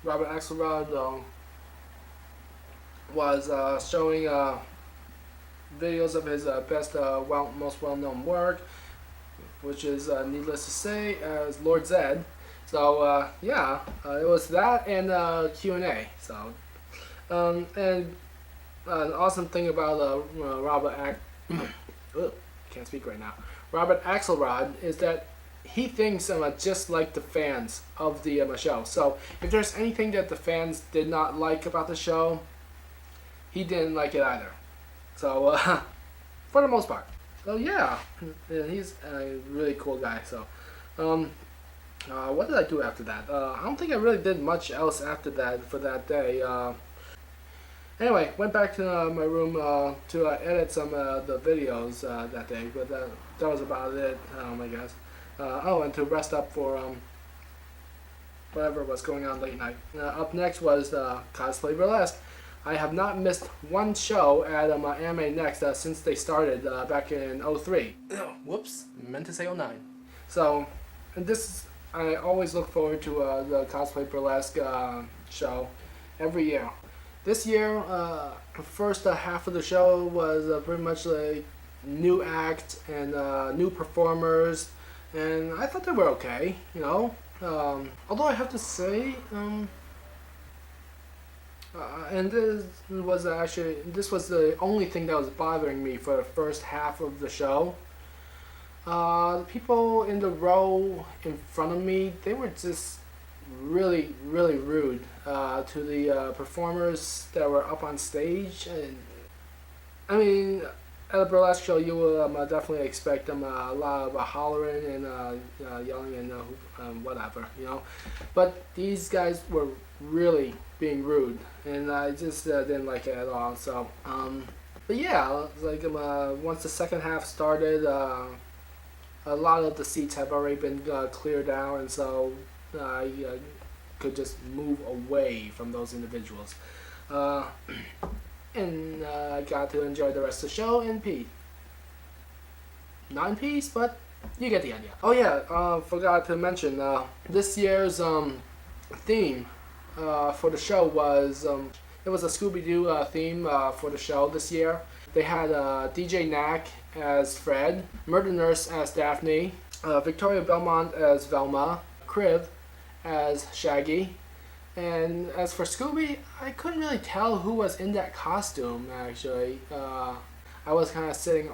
Robert Axelrod was showing videos of his best, most well-known work, which is needless to say, as Lord Zed. So yeah, it was that and Q&A. So and an awesome thing about can't speak right now. Robert Axelrod is that he thinks just like the fans of the show. So if there's anything that the fans did not like about the show, he didn't like it either. So for the most part. So yeah, he's a really cool guy. So what did I do after that? I don't think I really did much else after that for that day. Anyway, went back to my room to edit some of the videos that day, but that was about it, I guess. And to rest up for whatever was going on late night. Up next was Cosplay Burlesque. I have not missed one show at AnimeNext since they started back in 03. Whoops, meant to say 09. So, and I always look forward to the Cosplay Burlesque show every year. This year, the first half of the show was pretty much like new act and new performers, and I thought they were okay, you know. Although I have to say, and this was the only thing that was bothering me for the first half of the show. The people in the row in front of me, they were just really rude to the performers that were up on stage. And I mean, at a burlesque show, you will definitely expect a lot of hollering and yelling and whatever, you know. But these guys were really being rude, and I just didn't like it at all. So, but yeah, like once the second half started, a lot of the seats have already been cleared out, and so I could just move away from those individuals. And I got to enjoy the rest of the show in peace. Not in peace, but you get the idea. Oh yeah, forgot to mention, this year's theme for the show was, it was a Scooby-Doo theme for the show this year. They had DJ Knack as Fred, Murder Nurse as Daphne, Victoria Belmont as Velma, Kriv as Shaggy, and as for Scooby, I couldn't really tell who was in that costume actually. I was kind of sitting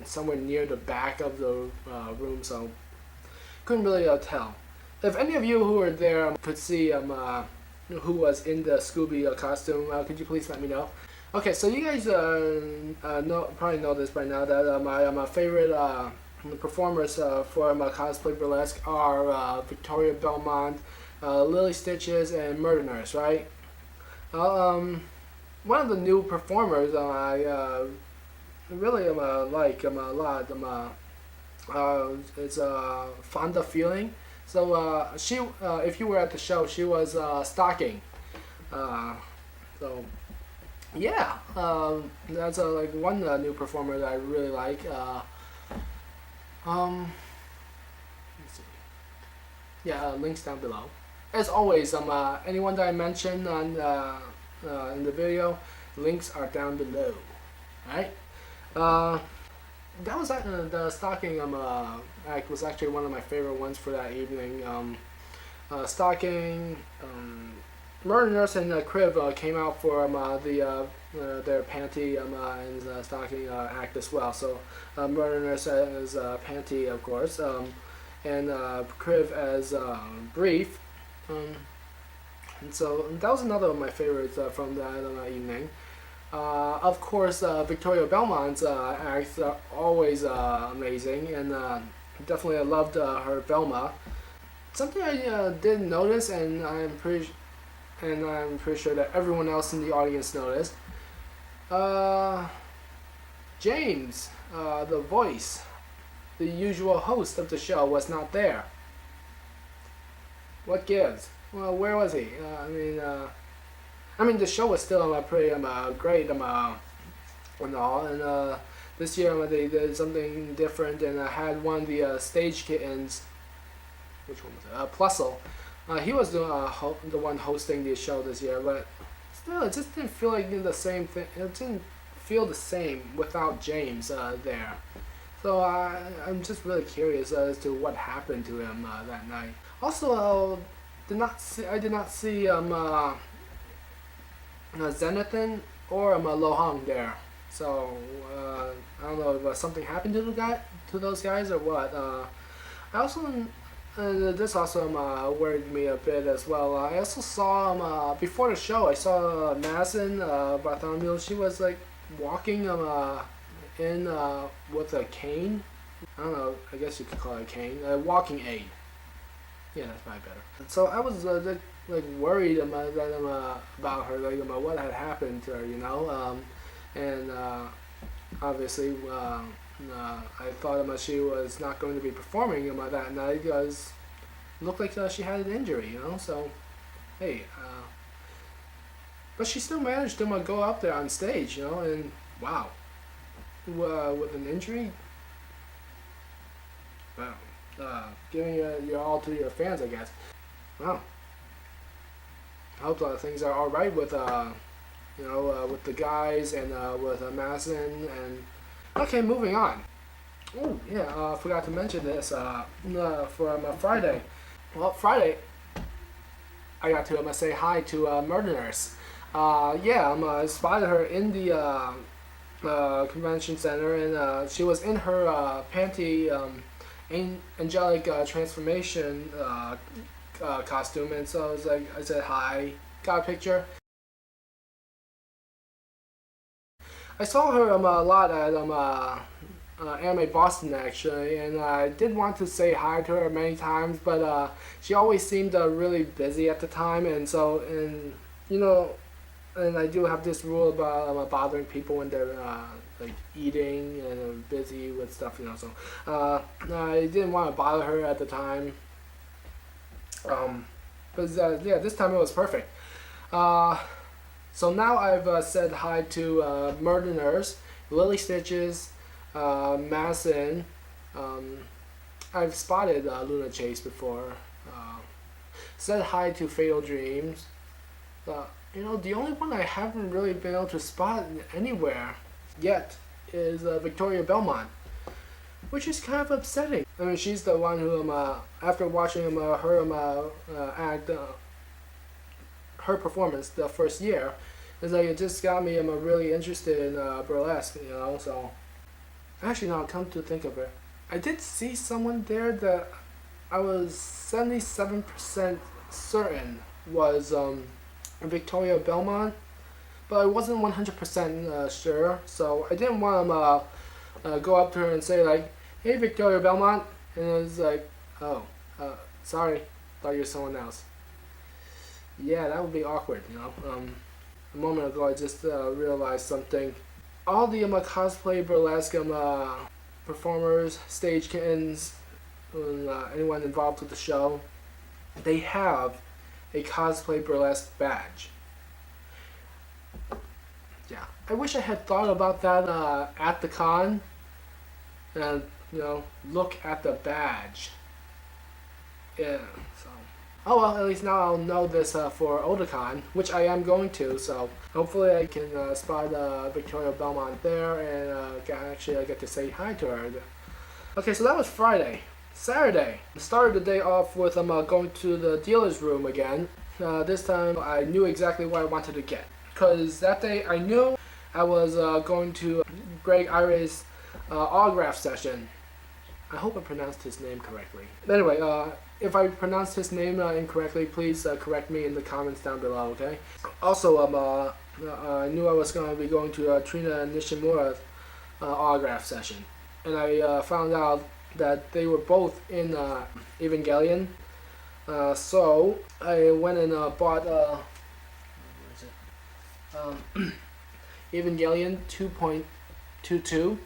somewhere near the back of the room, so couldn't really tell. If any of you who were there could see who was in the Scooby costume, could you please let me know? Okay, so you guys probably know this by now that my favorite performers for Cosplay Burlesque are Victoria Belmont, Lily Stitches, and Murder Nurse, right? One of the new performers I really like a lot. It's Fonda Feeling. So she, if you were at the show, she was stalking. So yeah, that's like one new performer that I really like. Let's see. Yeah, links down below. As always, anyone that I mentioned on in the video, links are down below. Right? That was the stalking act was actually one of my favorite ones for that evening. Stalking, Murder Nurse and Kriv came out for their panty and stalking act as well. So Murder Nurse as panty, of course, and Kriv as brief. And so that was another of my favorites from that evening. Of course, Victoria Belmont's acts are always amazing, and definitely I loved her Velma. Something I didn't notice, and I'm pretty sure that everyone else in the audience noticed. James, the voice, the usual host of the show, was not there. What gives? Well, where was he? I mean, the show was still pretty great and all, and this year they did something different and had one of the stage kittens, which one was it? Plusle, He was the one hosting the show this year, but still, it just didn't feel like the same thing. It didn't feel the same without James there. So I'm just really curious as to what happened to him that night. Also, I did not see Zenithan or Lohong there. So I don't know if something happened to those guys or what. I also this also worried me a bit as well. I also saw before the show. I saw Madison Bartholomew. She was like walking in with a cane. I don't know. I guess you could call it a cane. A walking aid. Yeah, that's probably better. So I was like worried about her, like about what had happened to her, you know. And obviously, I thought she was not going to be performing that night because it looked like she had an injury, you know. So, hey, but she still managed to go up there on stage, you know, and wow, with an injury, wow, giving your all to your fans, I guess. Wow. I hope things are all right with with the guys and with Madison and. Okay, moving on. Oh yeah, I forgot to mention this for Friday. Well, Friday, I got to say hi to Murder Nurse. Yeah, I spotted her in the convention center, and she was in her panty angelic transformation costume, and so I said hi, got a picture. I saw her a lot at Anime Boston actually, and I did want to say hi to her many times, but she always seemed really busy at the time, and you know, and I do have this rule about bothering people when they're like eating and busy with stuff, you know. So I didn't want to bother her at the time. But yeah, this time it was perfect. So now I've said hi to Murder Nurse, Lily Stitches, Madison. I've spotted Luna Chase before. Said hi to Fatal Dreams. You know, the only one I haven't really been able to spot anywhere yet is Victoria Belmont, which is kind of upsetting. I mean, she's the one who after watching her act. Her performance the first year, is like it just got me really interested in burlesque, you know. So actually, now come to think of it, I did see someone there that I was 77% certain was Victoria Belmont, but I wasn't 100% sure. So I didn't want to go up to her and say like, "Hey, Victoria Belmont," and it was like, "Oh, sorry, thought you were someone else." Yeah, that would be awkward, you know. A moment ago, I just realized something. All the cosplay burlesque performers, stage kittens, anyone involved with the show, they have a cosplay burlesque badge. Yeah, I wish I had thought about that at the con, and you know, look at the badge. Yeah, so. Oh well, at least now I'll know this for Otakon, which I am going to, so hopefully I can spot Victoria Belmont there and I get to say hi to her. Okay, so that was Friday. Saturday, I started the day off with going to the dealer's room again. This time I knew exactly what I wanted to get, because that day I knew I was going to Greg Iris' autograph session. I hope I pronounced his name correctly. But anyway, if I pronounced his name incorrectly, please correct me in the comments down below, okay? Also, I knew I was going to be going to Trina Nishimura's autograph session. And I found out that they were both in Evangelion. So I went and bought Evangelion 2.22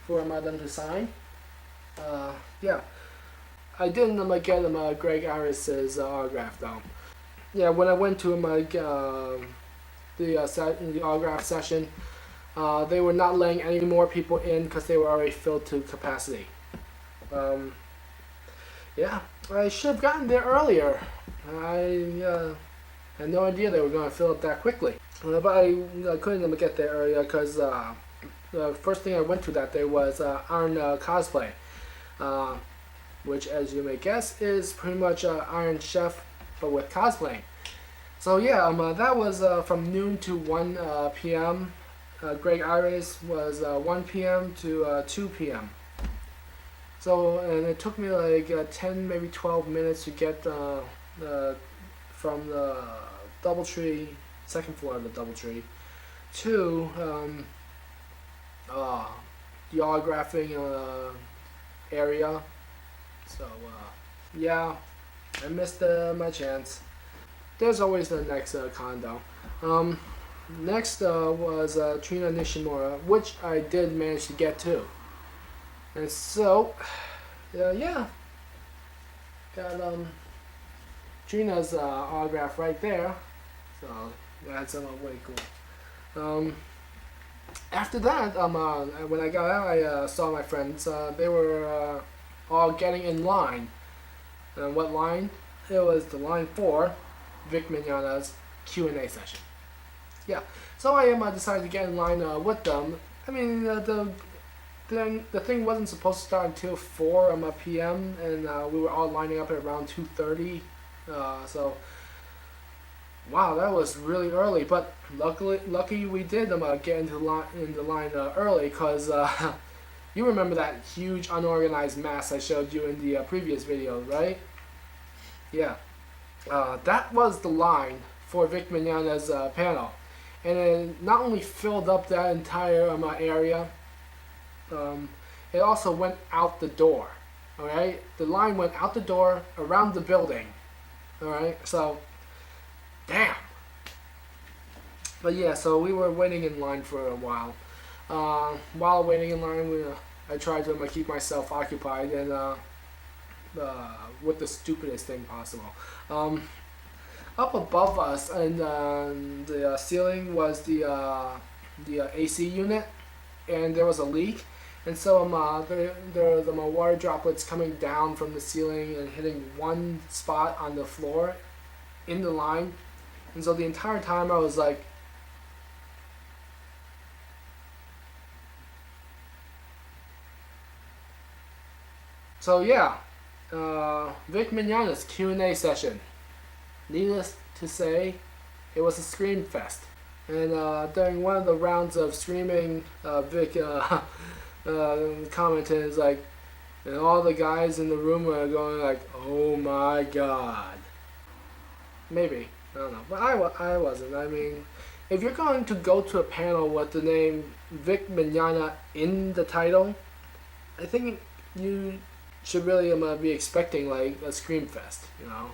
for them to sign. Yeah, I didn't get Greg Iris' autograph though. Yeah, when I went to the autograph session, they were not letting any more people in because they were already filled to capacity. Yeah, I should have gotten there earlier. I had no idea they were going to fill up that quickly. But I couldn't get there earlier because the first thing I went to that day was Iron Cosplay. Which, as you may guess, is pretty much Iron Chef, but with cosplaying. So yeah, that was from noon to 1 p.m. Greg Iris was 1 p.m. to 2 p.m. So, and it took me like 10, maybe 12 minutes to get from the DoubleTree, second floor of the DoubleTree, to the autographing area. So, yeah, I missed my chance. There's always the next condo. Next was Trina Nishimura, which I did manage to get to. And so, yeah, got Trina's autograph right there. So that's way cool. After that, when I got out, I saw my friends. They were all getting in line. And what line? It was the line for Vic Mignogna's Q&A session. Yeah, so I decided to get in line with them. I mean, the thing wasn't supposed to start until 4 p.m. and we were all lining up at around 2:30. So, wow, that was really early. But lucky we did get into the line early, because you remember that huge unorganized mess I showed you in the previous video, right? Yeah, that was the line for Vic Mignogna's panel, and it not only filled up that entire area. It also went out the door. Alright, the line went out the door, around the building. Alright, so damn. But yeah, so we were waiting in line for a while. While waiting in line, I tried to keep myself occupied and with the stupidest thing possible. Up above us and the ceiling was the AC unit, and there was a leak. And so there were the water droplets coming down from the ceiling and hitting one spot on the floor in the line. And so the entire time I was like, so yeah, Vic Mignogna's Q&A session. Needless to say, it was a scream fest. And during one of the rounds of screaming, Vic commented, is like, and all the guys in the room were going like, oh my god. Maybe, I don't know, but I wasn't. I mean, if you're going to go to a panel with the name Vic Mignogna in the title, I think you should really be expecting like a scream fest, you know.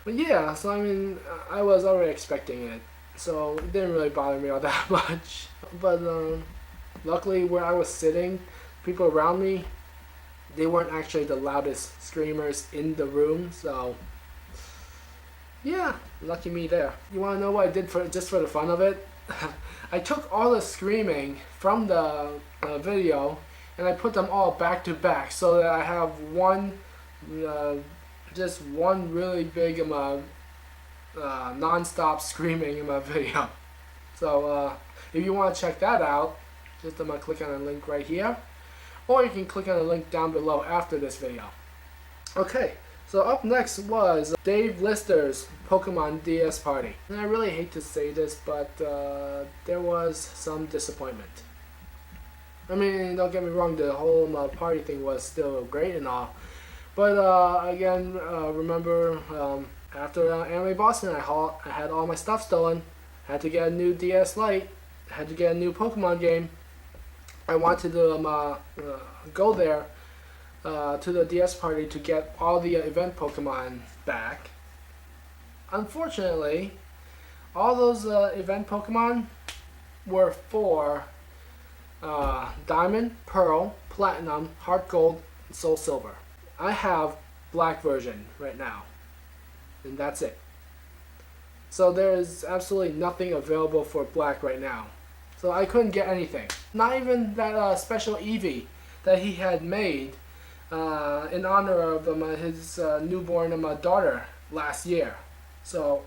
But yeah, so I mean, I was already expecting it, so it didn't really bother me all that much. But luckily, where I was sitting, people around me, they weren't actually the loudest screamers in the room, so yeah, lucky me there. You want to know what I did just for the fun of it? I took all the screaming from the video and I put them all back to back so that I have one, just one really big non-stop screaming in my video. So if you want to check that out, just click on the link right here, or you can click on the link down below after this video. Okay, so up next was Dave Lister's Pokemon DS Party. And I really hate to say this, but there was some disappointment. I mean, don't get me wrong, the whole party thing was still great and all. But again, remember, after Anime Boston, I had all my stuff stolen. Had to get a new DS Lite. Had to get a new Pokemon game. I wanted to go there to the DS party to get all the event Pokemon back. Unfortunately, all those event Pokemon were for Diamond, Pearl, Platinum, Heart Gold, and Soul Silver. I have Black version right now, and that's it. So there is absolutely nothing available for Black right now. So I couldn't get anything. Not even that special Eevee that he had made in honor of his newborn daughter last year. So